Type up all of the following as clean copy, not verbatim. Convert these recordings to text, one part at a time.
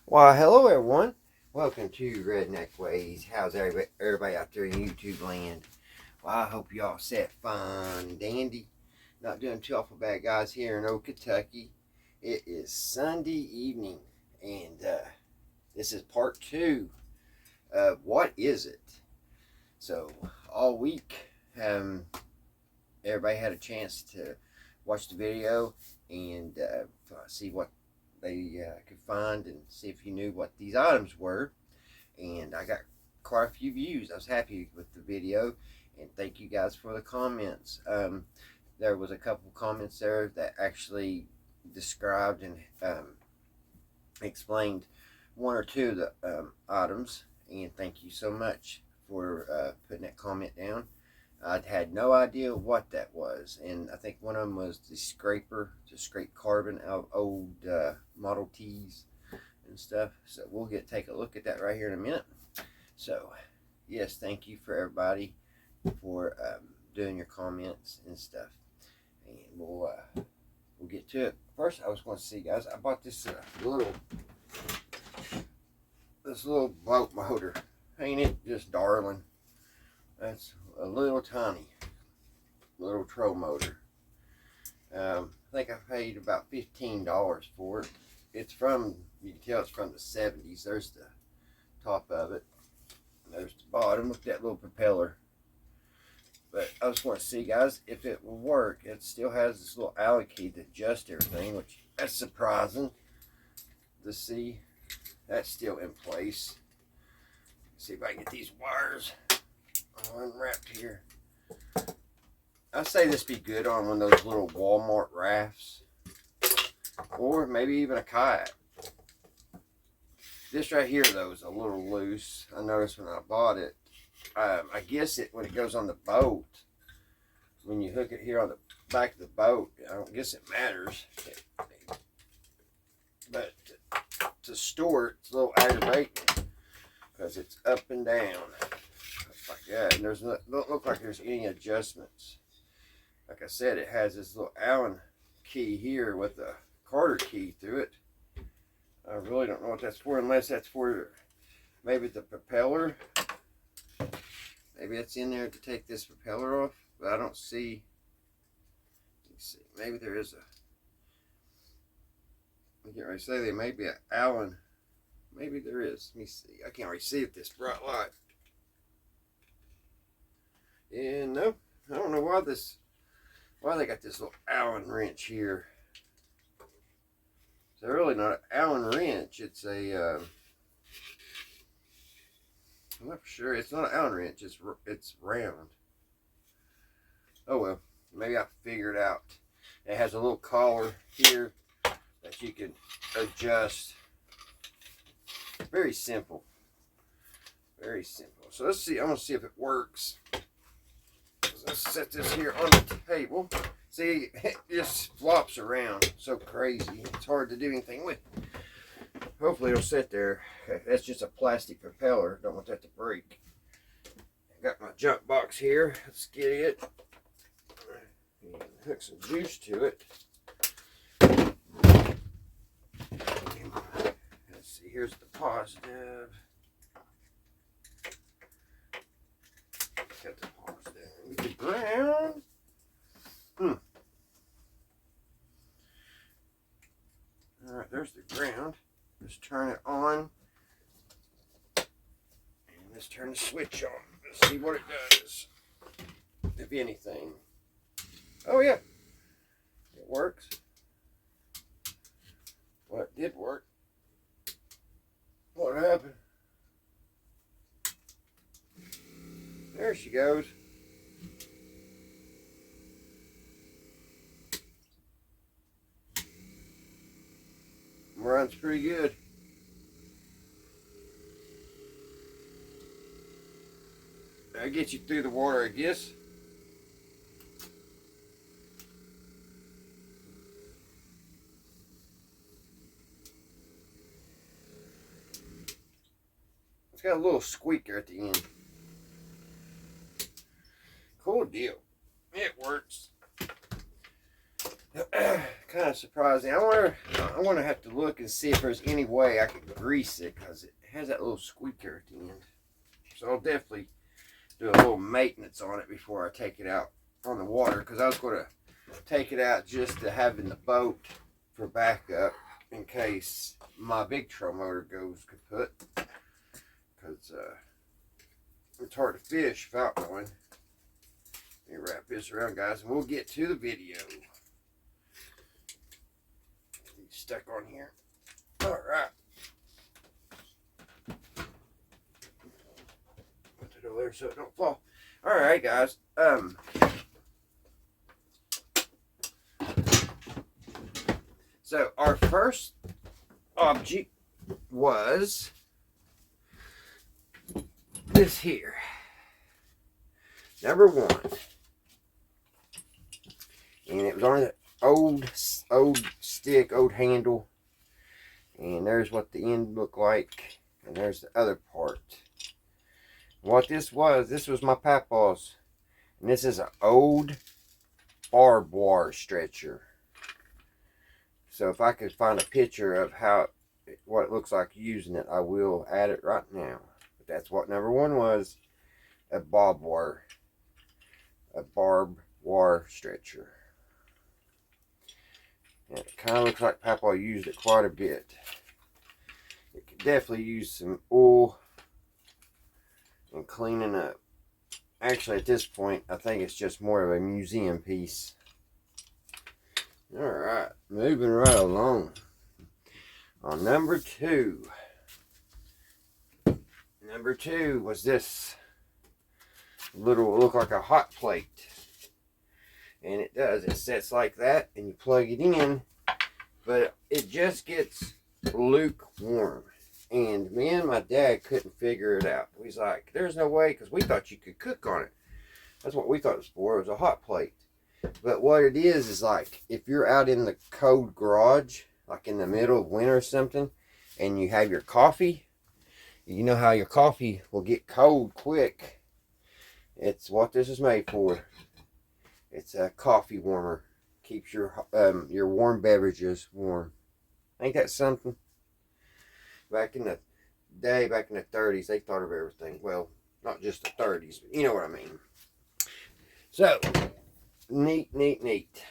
Well, hello everyone. Welcome to Redneck Ways. How's everybody out there in YouTube land? Well, I hope y'all set fun and dandy. Not doing too awful bad, guys, here in Old Kentucky. It is Sunday evening, and this is part 2 of What Is It? So, all week, everybody had a chance to watch the video and see what they could find and see if you knew what these items were. And I got quite a few views. I was happy with the video, and thank you guys for the comments. There was a couple comments there that actually described and explained one or two of the items, and thank you so much for putting that comment down. I had no idea what that was, and I think one of them was the scraper to scrape carbon out of old Model Ts and stuff. So we'll take a look at that right here in a minute. So yes, thank you for everybody for doing your comments and stuff, and we'll get to it. First, I was going to see, guys, I bought this little boat motor. Ain't it just darling? That's a little tiny little troll motor. I think I paid about $15 for it. It's from, you can tell it's from the 70s. There's the top of it. There's the bottom with that little propeller. But I just want to see, guys, if it will work. It still has this little Allen key to adjust everything, which that's surprising to see. That's still in place. Let's see if I can get these wires unwrapped here. I say this be good on one of those little Walmart rafts, or maybe even a kayak. This right here, though, is a little loose. I noticed when I bought it. I guess when it goes on the boat, when you hook it here on the back of the boat, I don't guess it matters. But to store it, it's a little aggravating because it's up and down. Like that, and don't look like there's any adjustments. Like I said, it has this little Allen key here with a Carter key through it. I really don't know what that's for, unless that's for maybe the propeller. Maybe it's in there to take this propeller off, but I don't see. Let's see, maybe there is I can't really say there may be an Allen. Maybe there is. Let me see. I can't really see with this bright light. And no, I don't know why they got this little Allen wrench here. It's really not an Allen wrench. It's a I'm not for sure. It's not an Allen wrench. It's round. Oh well, maybe I figured it out. It has a little collar here that you can adjust. Very simple. Very simple. So let's see. I'm gonna see if it works. Let's set this here on the table. See, it just flops around so crazy. It's hard to do anything with. Hopefully it'll sit there. That's just a plastic propeller. Don't want that to break. I got my jump box here. Let's get it. And hook some juice to it. Let's see, here's the positive. Got the positive. The ground. Alright, there's the ground. Let's turn it on. And let's turn the switch on. Let's see what it does. If anything. Oh yeah. It works. Well, it did work. What happened? There she goes. Runs pretty good. That'll get you through the water, I guess. It's got a little squeaker at the end. Cool deal. It works. kind of surprising. I want to have to look and see if there's any way I can grease it, because it has that little squeaker at the end. So I'll definitely do a little maintenance on it before I take it out on the water, because I was going to take it out just to have in the boat for backup in case my big troll motor goes kaput, because it's hard to fish without one. Let me wrap this around, guys, and we'll get to the video. Stuck on here. All right. Put it over there so it don't fall. All right, guys. So our first object was this here. Number one. And it was on an old stick, old handle. And there's what the end looked like. And there's the other part. What this was my papa's. And this is an old barbed wire stretcher. So if I could find a picture of what it looks like using it, I will add it right now. But that's what number one was. A barbed wire stretcher. And it kind of looks like Papa used it quite a bit. It could definitely use some oil and cleaning up. Actually, at this point, I think it's just more of a museum piece. Alright, moving right along. On number two. Number two was this little, look like a hot plate. And it does. It sets like that, and you plug it in, but it just gets lukewarm. And me and my dad couldn't figure it out. He's like, there's no way, because we thought you could cook on it. That's what we thought it was for. It was a hot plate. But what it is like, if you're out in the cold garage, like in the middle of winter or something, and you have your coffee, you know how your coffee will get cold quick. It's what this is made for. It's a coffee warmer. Keeps your warm beverages warm. Ain't that something? Back in the day, back in the 30s, they thought of everything. Well, not just the 30s, but you know what I mean. So, neat.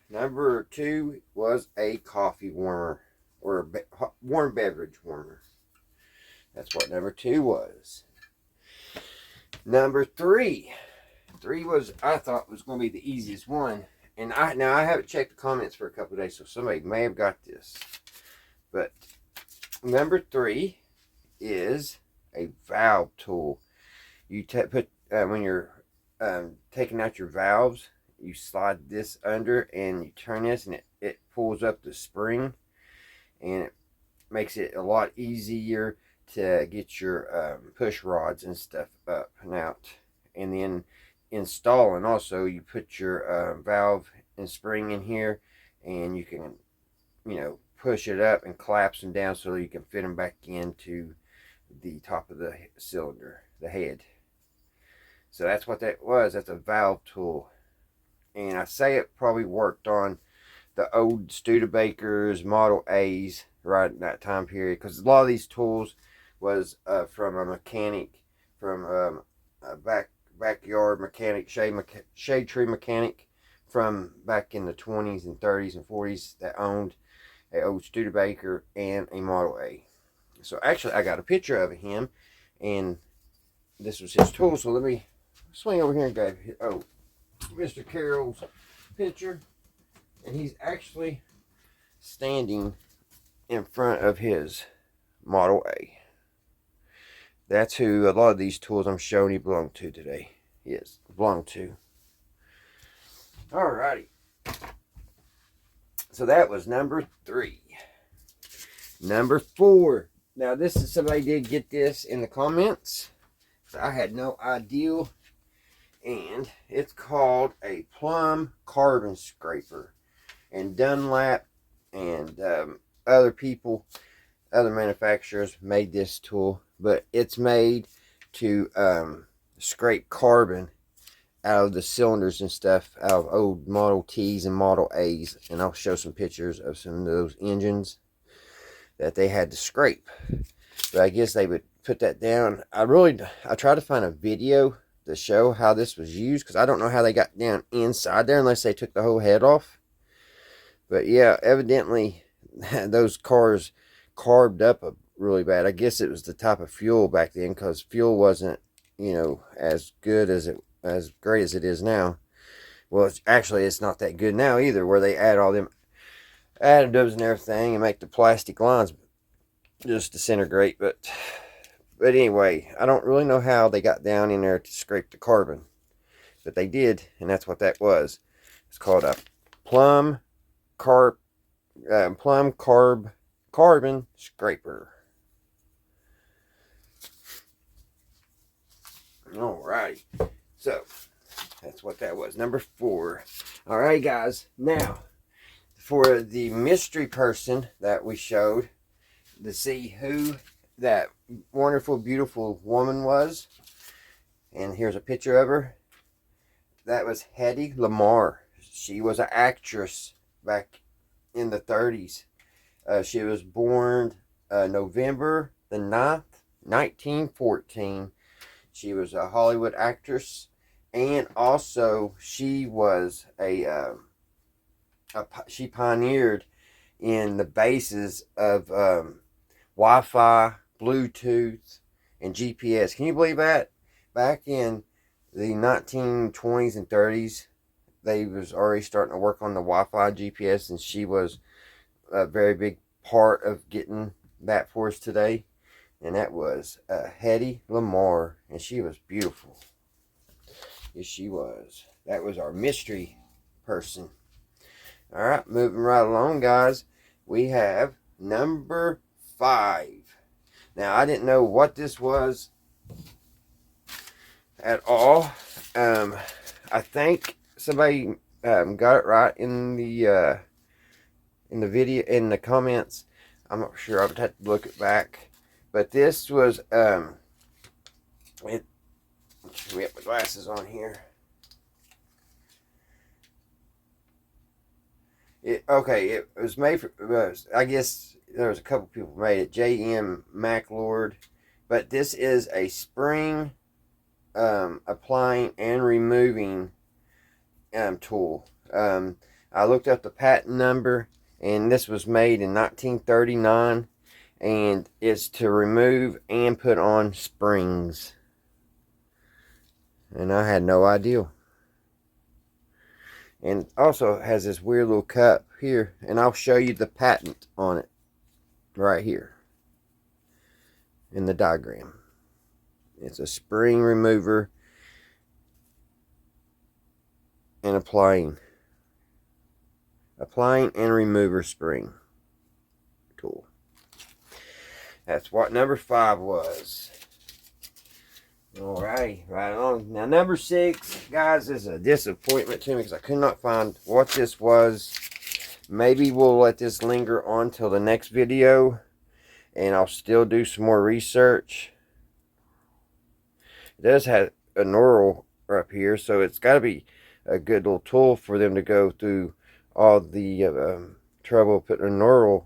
Number two was a coffee warmer, or a warm beverage warmer. That's what number two was. Number three. Three was, I thought, was going to be the easiest one. And I haven't checked the comments for a couple of days, so somebody may have got this. But number three is a valve tool. You when you're taking out your valves, you slide this under and you turn this, and it pulls up the spring, and it makes it a lot easier to get your push rods and stuff up and out. And then installing, also, you put your valve and spring in here, and you can, push it up and collapse them down so you can fit them back into the top of the cylinder, the head. So that's what that was. That's a valve tool. And I say it probably worked on the old Studebakers Model A's right in that time period, because a lot of these tools was from a mechanic, from a backyard mechanic, shade tree mechanic from back in the 20s and 30s and 40s that owned a old Studebaker and a Model A. So actually, I got a picture of him, and this was his tool. So let me swing over here and grab Mr. Carroll's picture, and he's actually standing in front of his Model A. That's who a lot of these tools I'm showing you belong to today. Yes, belong to. Alrighty. So that was number three. Number four. Now this is, somebody did get this in the comments. I had no idea. And it's called a plum carbon scraper. And Dunlap and other manufacturers made this tool. But it's made to scrape carbon out of the cylinders and stuff out of old Model Ts and Model As, and I'll show some pictures of some of those engines that they had to scrape. But I guess they would put that down. I tried to find a video to show how this was used, because I don't know how they got down inside there unless they took the whole head off. But yeah, evidently those cars carved up really bad. I guess it was the type of fuel back then, because fuel wasn't, you know, as great as it is now. Well, it's not that good now either, where they add all them additives and everything and make the plastic lines just disintegrate. But anyway, I don't really know how they got down in there to scrape the carbon, but they did, and that's what that was. It's called a plum carbon scraper. Alrighty, so that's what that was, number 4. Alright guys, now for the mystery person that we showed, to see who that wonderful, beautiful woman was, and here's a picture of her. That was Hedy Lamarr. She was an actress back in the 30s. She was born November the 9th, 1914. She was a Hollywood actress, and also she was she pioneered in the basis of Wi-Fi, Bluetooth, and GPS. Can you believe that? Back in the 1920s and 30s, they was already starting to work on the Wi-Fi, GPS, and she was a very big part of getting that for us today. And that was Hedy Lamarr, and she was beautiful. Yes, she was. That was our mystery person. All right, moving right along, guys. We have number 5. Now, I didn't know what this was at all. I think somebody got it right in the video, in the comments. I'm not sure. I would have to look it back. But this was we have my glasses on here. It was made for, I guess there was a couple people made it, J.M. MacLord, but this is a spring applying and removing tool. I looked up the patent number, and this was made in 1939, and it's to remove and put on springs. And I had no idea. And also has this weird little cup here, and I'll show you the patent on it right here in the diagram. It's a spring remover and applying and remover spring tool. That's what number 5 was. Alright, right on. Now number 6, guys, is a disappointment to me because I could not find what this was. Maybe we'll let this linger on till the next video, and I'll still do some more research. It does have a knurl up here, so it's got to be a good little tool for them to go through all the trouble putting a knurl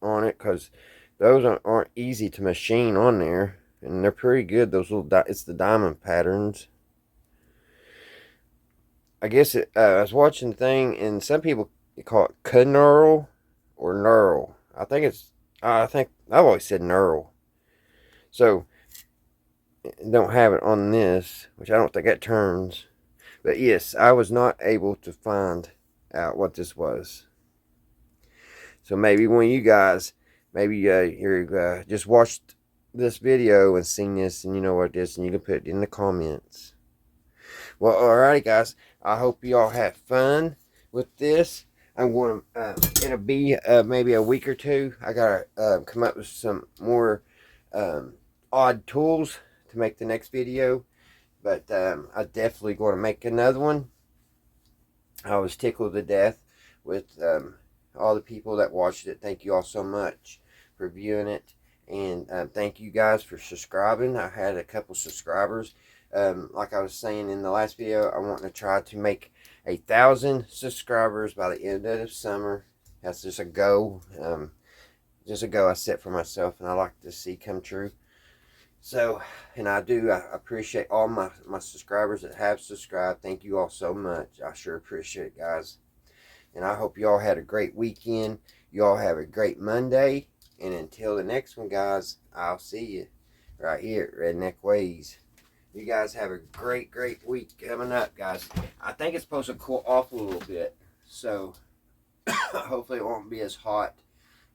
on it, because those aren't easy to machine on there, and they're pretty good. Those little it's the diamond patterns. I guess I was watching the thing, and some people call it knurl or knurl. I've always said knurl. So don't have it on this, which I don't think that turns. But yes, I was not able to find out what this was. So maybe when you guys, you just watched this video and seen this, and you know what it is, and you can put it in the comments. Well, alright guys, I hope you all had fun with this. I'm going to, it'll be maybe a week or two. I got to come up with some more odd tools to make the next video. But I definitely going to make another one. I was tickled to death with all the people that watched it. Thank you all so much for viewing it. And thank you guys for subscribing. I had a couple subscribers. Like I was saying in the last video, I want to try to make 1,000 subscribers by the end of the summer. That's just a goal. Just a goal I set for myself, and I like to see come true. So, and I appreciate all my subscribers that have subscribed. Thank you all so much. I sure appreciate it, guys. And I hope you all had a great weekend. You all have a great Monday. And until the next one, guys, I'll see you right here at Redneck Ways. You guys have a great week coming up, guys. I think it's supposed to cool off a little bit. So, hopefully it won't be as hot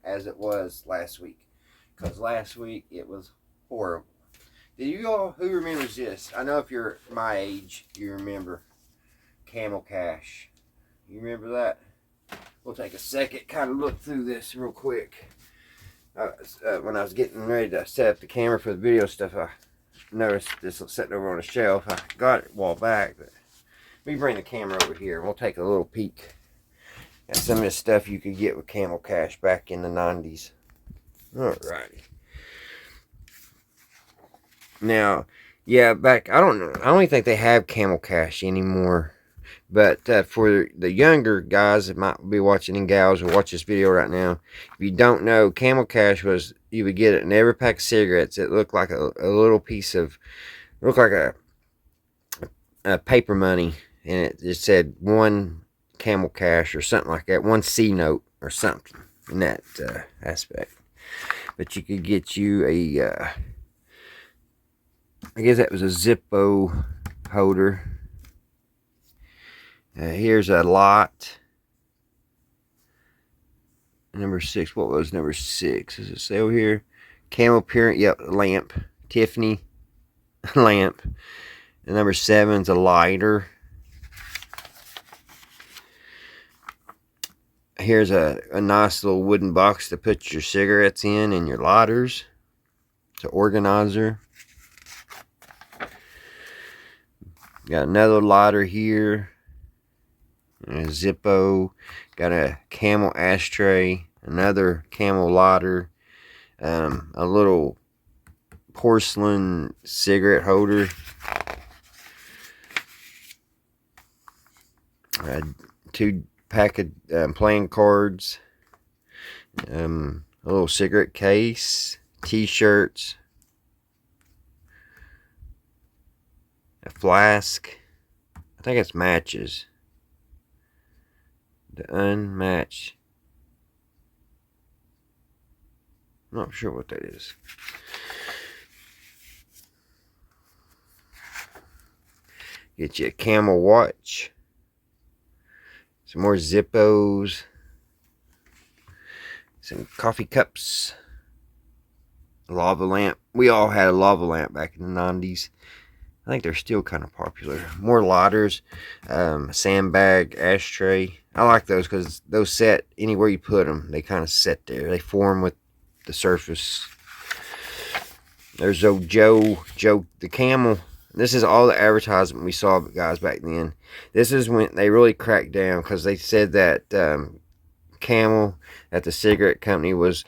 as it was last week. Because last week, it was horrible. Do you all, who remembers this? I know if you're my age, you remember Camel Cash. You remember that? We'll take a second, kind of look through this real quick. When I was getting ready to set up the camera for the video stuff, I noticed this sitting over on the shelf. I got it a while back, but let me bring the camera over here and we'll take a little peek at some of the stuff you could get with Camel Cash back in the 90s. Alrighty. Now, yeah, back, I don't even think they have Camel Cash anymore. But for the younger guys that might be watching, and gals who watch this video right now, if you don't know, Camel Cash was, you would get it in every pack of cigarettes. It looked like a little piece of, looked like a paper money, and it just said one Camel Cash or something like that, one C note or something in that aspect. But you could get you a, I guess that was a Zippo holder. Here's a lot. Number 6. What was number 6? Does it say over here? Camel Parent. Yep, lamp. Tiffany lamp. And number 7's a lighter. Here's a nice little wooden box to put your cigarettes in and your lighters. It's an organizer. Got another lighter here. A Zippo. Got a Camel ashtray. Another Camel lighter. A little porcelain cigarette holder. 2 pack of playing cards. A little cigarette case. T-shirts. A flask. I think it's matches. The unmatched. I'm not sure what that is. Get you a Camel watch. Some more Zippos. Some coffee cups. A lava lamp. We all had a lava lamp back in the 90s. I think they're still kind of popular. More lighters. Sandbag, ashtray. I like those because those set anywhere you put them. They kind of set there. They form with the surface. There's old Joe the Camel. This is all the advertisement we saw, guys, back then. This is when they really cracked down because they said that Camel at the cigarette company was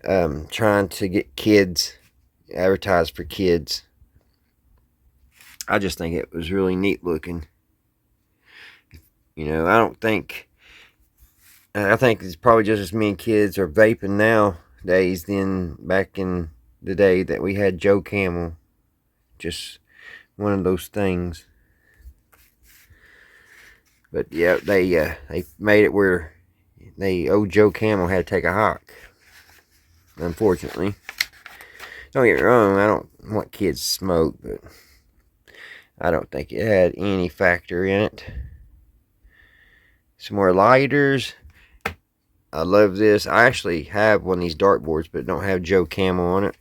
trying to get kids, advertised for kids. I just think it was really neat looking. You know, I think it's probably just as many kids are vaping nowadays than back in the day that we had Joe Camel. Just one of those things. But yeah, they made it where old Joe Camel had to take a hike. Unfortunately. Don't get me wrong, I don't want kids to smoke, but I don't think it had any factor in it. Some more lighters. I love this. I actually have one of these dartboards, but don't have Joe Camel on it.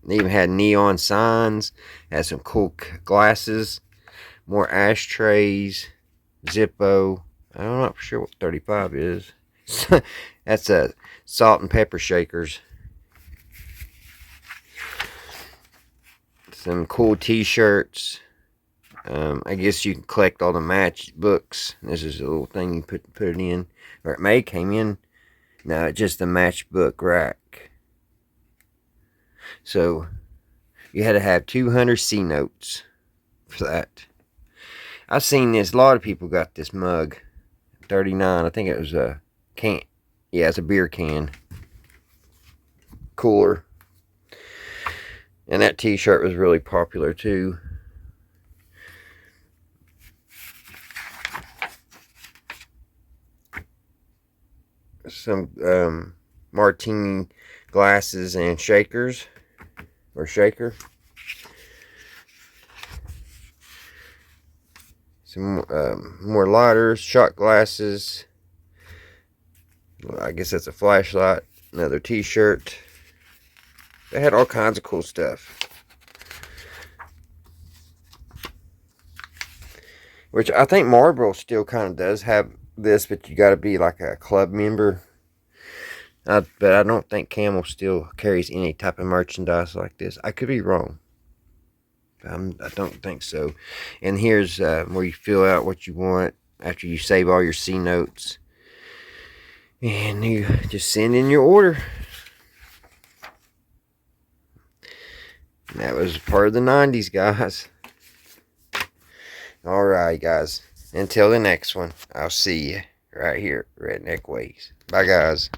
They even had neon signs. Had some cool glasses. More ashtrays. Zippo. I'm not sure what 35 is. That's a salt and pepper shakers. Some cool t-shirts. I guess you can collect all the match books. This is a little thing you put it in. Or it may came in. No, it's just the matchbook rack. So, You had to have 200 C notes for that. I've seen this. A lot of people got this mug. 39. I think it was a can. Yeah, it's a beer can. Cooler. And that t-shirt was really popular too. Some martini glasses and shakers. Or shaker. Some more lighters, shot glasses. I guess that's a flashlight. Another t-shirt. They had all kinds of cool stuff. Which I think Marlboro still kind of does have this, but you got to be like a club member. But I don't think Camel still carries any type of merchandise like this. I could be wrong. I don't think so. And here's where you fill out what you want after you save all your C notes. And you just send in your order. And that was part of the 90s, guys. Alright, guys. Until the next one, I'll see you right here at Redneck Ways. Bye, guys.